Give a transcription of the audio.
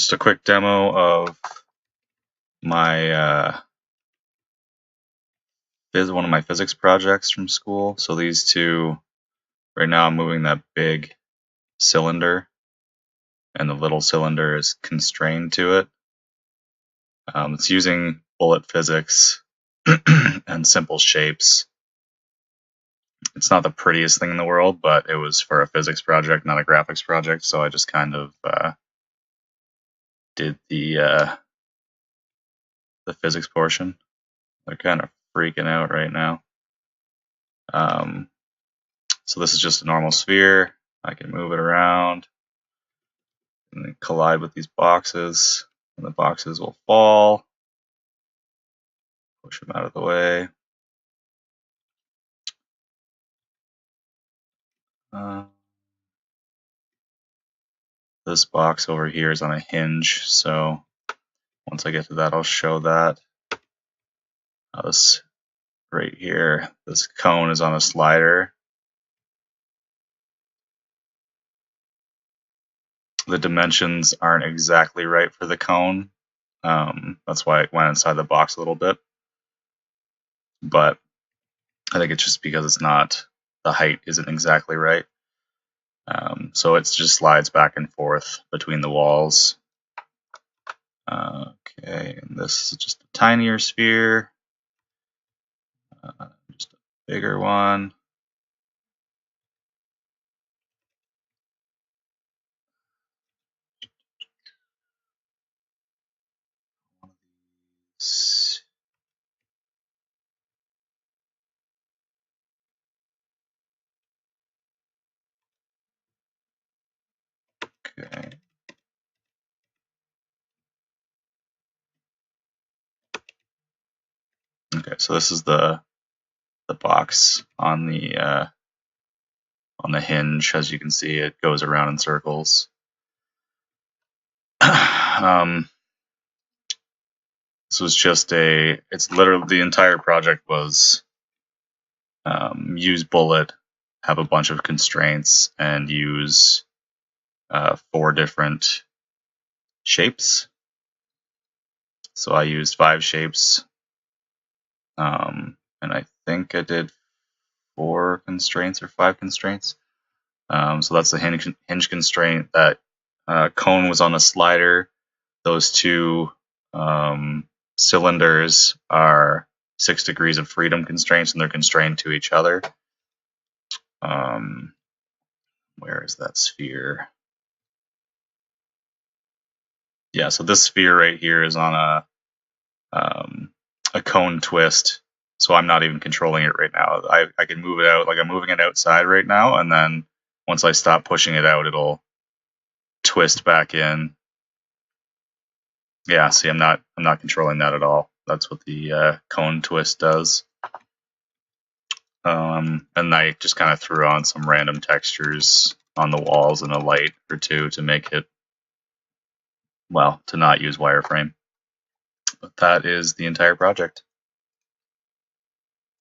just a quick demo of my one of my physics projects from school. So these two, right now I'm moving that big cylinder, and the little cylinder is constrained to it. It's using bullet physics and simple shapes. It's not the prettiest thing in the world, but it was for a physics project, not a graphics project, so I just kind of did the physics portion. They're kind of freaking out right now. So this is just a normal sphere. I can move it around and then collide with these boxes, and the boxes will fall. Push them out of the way. This box over here is on a hinge, so once I get to that, I'll show that. This right here, this cone is on a slider. The dimensions aren't exactly right for the cone. That's why it went inside the box a little bit. But I think it's just because it's not, the height isn't exactly right. So it just slides back and forth between the walls. Okay, and this is just a tinier sphere. Just a bigger one. Okay. Okay, so this is the box on the hinge. As you can see, it goes around in circles. This was just it's literally, the entire project was use bullet, have a bunch of constraints, and use 4 different shapes. So I used 5 shapes, and I think I did 4 constraints or 5 constraints. So that's the hinge constraint. That cone was on a slider. Those 2 cylinders are 6 degrees of freedom constraints, and they're constrained to each other. Where is that sphere? Yeah, so this sphere right here is on a cone twist, so I'm not even controlling it right now. I can move it out, like I'm moving it outside right now, and then once I stop pushing it out, it'll twist back in. Yeah, see, I'm not controlling that at all. That's what the cone twist does. And I just kind of threw on some random textures on the walls and a light or 2 to make it, well, to not use wireframe. But that is the entire project.